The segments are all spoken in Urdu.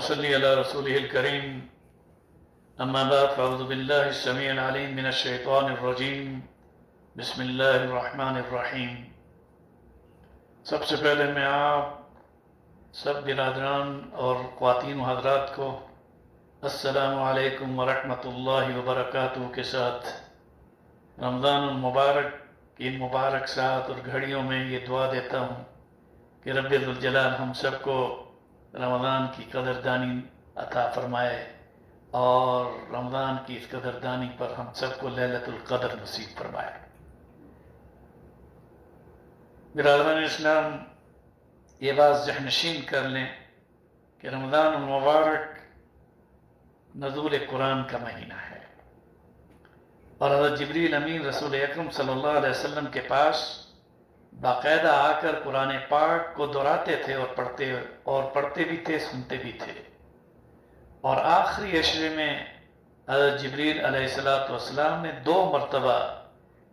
صل على رسوله الكريم أما بعد فأعوذ بالله السميع العليم من الشيطان الرجيم بسم الله الرحمن الرحیم۔ سب سے پہلے میں آپ سب برادران اور خواتین و حضرات کو السلام علیکم ورحمۃ اللہ وبرکاتہ کے ساتھ رمضان المبارک کی ان مبارک ساعت اور گھڑیوں میں یہ دعا دیتا ہوں کہ رب ذوالجلال ہم سب کو رمضان کی قدردانی عطا فرمائے اور رمضان کی اس قدردانی پر ہم سب کو لیلۃ القدر نصیب فرمائے۔ برادران اسلام، یہ بات ذہن نشین کر لیں کہ رمضان المبارک نزول قرآن کا مہینہ ہے، اور حضرت جبریل امین رسول اکرم صلی اللہ علیہ وسلم کے پاس باقاعدہ آ کر قرآن پاک کو دہراتے تھے اور پڑھتے بھی تھے، سنتے بھی تھے۔ اور آخری عشرے میں حضرت جبریل علیہ السلام نے 2 مرتبہ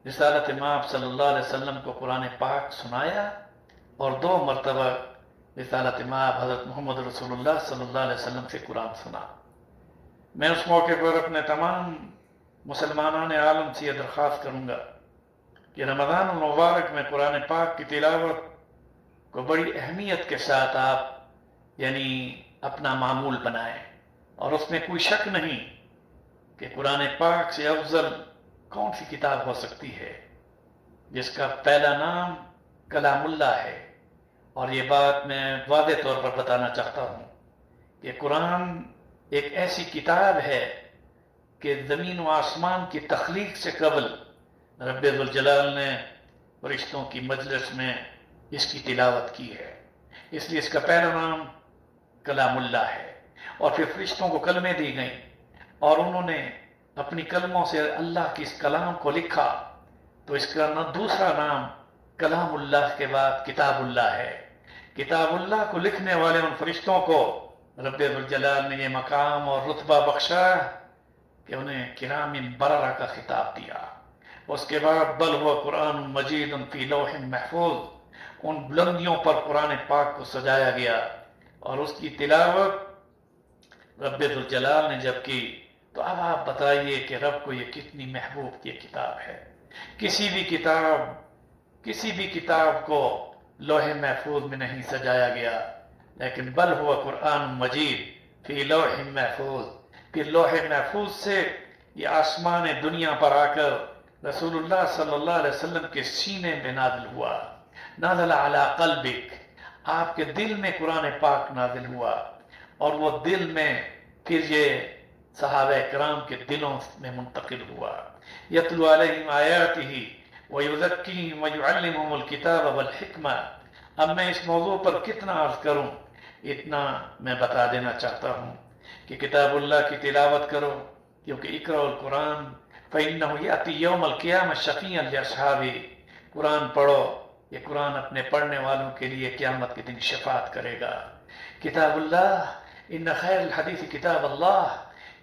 رسالت مآب صلی اللہ علیہ وسلم کو قرآن پاک سنایا، اور 2 مرتبہ رسالت مآب حضرت محمد رسول اللہ صلی اللہ علیہ وسلم سے قرآن سنا۔ میں اس موقع پر اپنے تمام مسلمانان عالم سے یہ درخواست کروں گا کہ رمضان المبارک میں قرآن پاک کی تلاوت کو بڑی اہمیت کے ساتھ آپ اپنا معمول بنائیں، اور اس میں کوئی شک نہیں کہ قرآن پاک سے افضل کون سی کتاب ہو سکتی ہے جس کا پہلا نام کلام اللہ ہے۔ اور یہ بات میں واضح طور پر بتانا چاہتا ہوں کہ قرآن ایک ایسی کتاب ہے کہ زمین و آسمان کی تخلیق سے قبل رب ذوالجلال نے فرشتوں کی مجلس میں اس کی تلاوت کی ہے، اس لیے اس کا پہلا نام کلام اللہ ہے۔ اور پھر فرشتوں کو کلمے دی گئیں اور انہوں نے اپنی کلموں سے اللہ کی اس کلام کو لکھا، تو اس کا دوسرا نام کلام اللہ کے بعد کتاب اللہ ہے۔ کتاب اللہ کو لکھنے والے ان فرشتوں کو رب ذوالجلال نے یہ مقام اور رتبہ بخشا کہ انہیں کرام بررہ کا خطاب دیا۔ اس کے بعد بل ہوا قرآن مجید فی لوح محفوظ، ان بلندیوں پر قرآن پاک کو سجایا گیا، اور اس کی تلاوت رب ذوالجلال نے جب کی تو اب آپ بتائیے کہ رب کو یہ کتنی محبوب یہ کتاب ہے۔ کسی بھی کتاب کو لوح محفوظ میں نہیں سجایا گیا، لیکن بل ہوا قرآن مجید فی لوح محفوظ، پھر لوح محفوظ سے یہ آسمان دنیا پر آ کر رسول اللہ صلی اللہ علیہ وسلم کے سینے میں نازل ہوا۔ نازل علی قلبک، آپ کے دل میں قرآن پاک نازل ہوا، اور وہ دل میں پھر یہ صحابہ کرام کے دلوں میں منتقل ہوا۔ یتلو علیہم آیاتہ ویزکیہم ویعلمہم الکتاب والحکمہ۔ اب میں اس موضوع پر کتنا عرض کروں، اتنا میں بتا دینا چاہتا ہوں کہ کتاب اللہ کی تلاوت کرو، کیونکہ اقرأوا القرآن فإنہ یأتی یوم القیامہ شفیعا لأصحابہ۔ قرآن پڑھو، یہ قرآن اپنے پڑھنے والوں کے لیے قیامت کے دن شفاعت کرے گا۔ کتاب اللہ ان خیر الحدیث کتاب اللہ،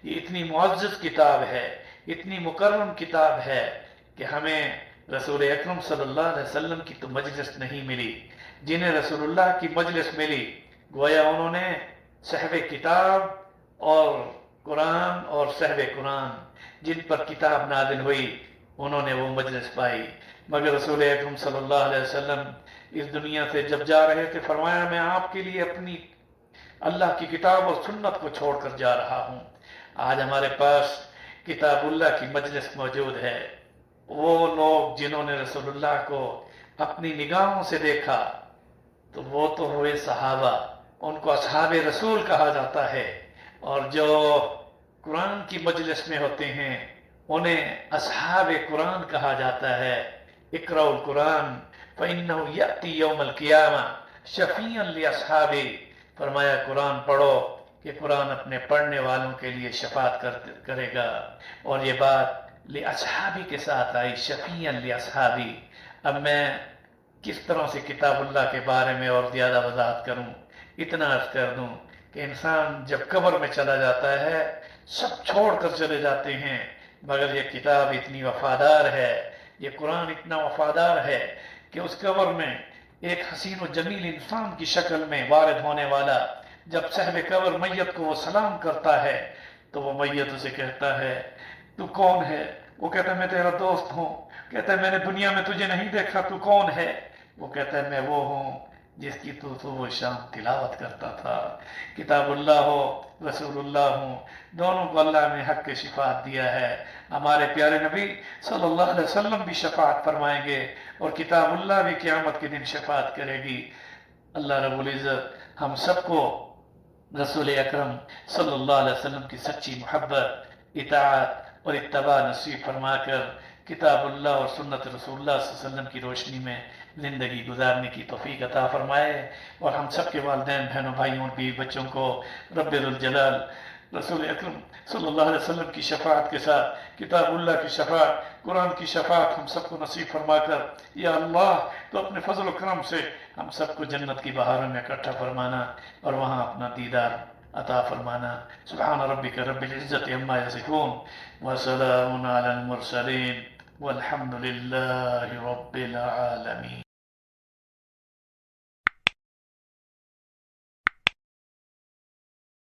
یہ اتنی معزز کتاب ہے، اتنی مکرم کتاب ہے کہ ہمیں رسول اکرم صلی اللہ علیہ وسلم کی تو مجلس نہیں ملی، جنہیں رسول اللہ کی مجلس ملی گویا انہوں نے صحب کتاب اور قرآن اور صحب قرآن جن پر کتاب نازل ہوئی انہوں نے وہ مجلس پائی۔ مگر رسول اکرم صلی اللہ علیہ وسلم اس دنیا سے جب جا رہے تھے فرمایا میں آپ کے لیے اپنی اللہ کی کتاب اور سنت کو چھوڑ کر جا رہا ہوں۔ آج ہمارے پاس کتاب اللہ کی مجلس موجود ہے۔ وہ لوگ جنہوں نے رسول اللہ کو اپنی نگاہوں سے دیکھا تو وہ تو ہوئے صحابہ، ان کو اصحاب رسول کہا جاتا ہے، اور جو قرآن کی مجلس میں ہوتے ہیں انہیں اصحاب قرآن کہا جاتا ہے۔ اقرأوا القرآن فإنہ یأتی یوم القیامہ شفیعا لأصحابہ۔ فرمایا قرآن پڑھو کہ قرآن اپنے پڑھنے والوں کے لیے شفاعت کرے گا، اور یہ بات لأصحابہ کے ساتھ آئی، شفیعا لأصحابہ۔ اب میں کس طرح سے کتاب اللہ کے بارے میں اور زیادہ وضاحت کروں، اتنا عرض کر دوں کہ انسان جب قبر میں چلا جاتا ہے سب چھوڑ کر چلے جاتے ہیں، مگر یہ کتاب اتنی وفادار ہے، یہ قرآن اتنا وفادار ہے کہ اس قبر میں ایک حسین و جمیل انسان کی شکل میں وارد ہونے والا جب صاحب قبر میت کو وہ سلام کرتا ہے تو وہ میت اسے کہتا ہے تو کون ہے؟ وہ کہتا ہے میں تیرا دوست ہوں. کہتا ہے میں نے دنیا میں تجھے نہیں دیکھا، تو کون ہے؟ وہ کہتا ہے میں وہ ہوں جس کی تو صبح و شام تلاوت کرتا تھا. کتاب اللہ ہو، رسول اللہ ہوں، دونوں کو اللہ نے حق کے شفاعت دیا ہے. ہمارے پیارے نبی صلی اللہ علیہ وسلم بھی شفاعت فرمائیں گے اور کتاب اللہ بھی قیامت کے دن شفاعت کرے گی. اللہ رب العزت ہم سب کو رسول اکرم صلی اللہ علیہ وسلم کی سچی محبت، اطاعت اور اتباع نصیب فرما کر کتاب اللہ اور سنت رسول اللہ صلی اللہ علیہ وسلم کی روشنی میں زندگی گزارنے کی توفیق عطا فرمائے. اور ہم سب کے والدین، بہنوں، بھائیوں اور بیوی بچوں کو رب ذوالجلال رسول اکرم صلی اللہ علیہ وسلم کی شفاعت کے ساتھ کتاب اللہ کی شفاعت، قرآن کی شفاعت ہم سب کو نصیب فرما کر یا اللہ تو اپنے فضل و کرم سے ہم سب کو جنت کی بہاروں میں اکٹھا فرمانا اور وہاں اپنا دیدار عطا فرمانا. سبحان ربک رب العزت عما یصفون وسلام علی المرسلین والحمد للہ رب العالمین.